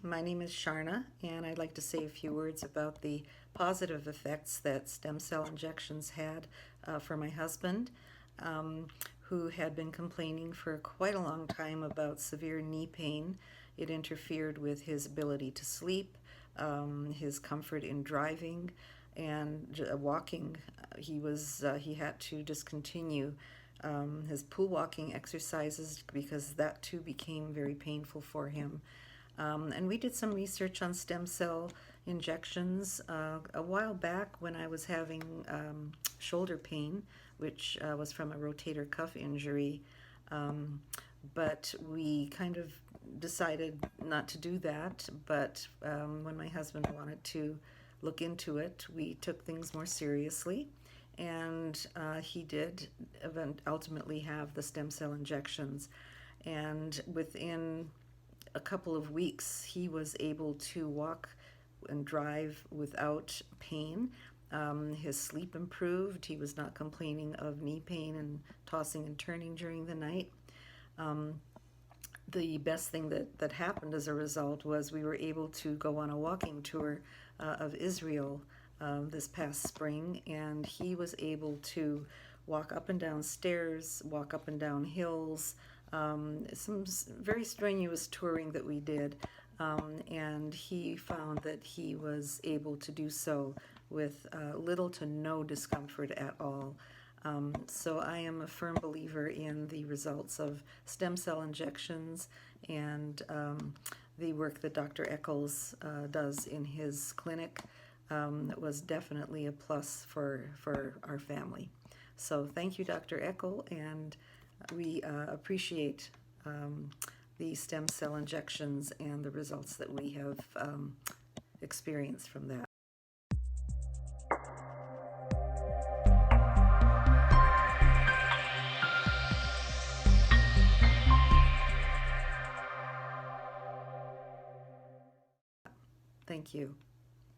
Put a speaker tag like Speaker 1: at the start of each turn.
Speaker 1: My name is Sharna, and I'd like to say a few words about the positive effects that stem cell injections had for my husband, who had been complaining for quite a long time about severe knee pain. It interfered with his ability to sleep, his comfort in driving, and walking. He had to discontinue his pool walking exercises because that too became very painful for him. And we did some research on stem cell injections a while back when I was having shoulder pain, which was from a rotator cuff injury. But we kind of decided not to do that. But when my husband wanted to look into it, we took things more seriously. And he did ultimately have the stem cell injections. And within a couple of weeks, he was able to walk and drive without pain. His sleep improved. He was not complaining of knee pain and tossing and turning during the night. The best thing that happened as a result was we were able to go on a walking tour of Israel this past spring, and he was able to walk up and down stairs, walk up and down hills, some very strenuous touring that we did, and he found that he was able to do so with little to no discomfort at all. So I am a firm believer in the results of stem cell injections and the work that Dr. Eccles does in his clinic. Was definitely a plus for our family. So thank you, Dr. Eckel, and we appreciate the stem cell injections and the results that we have experienced from that. Thank you.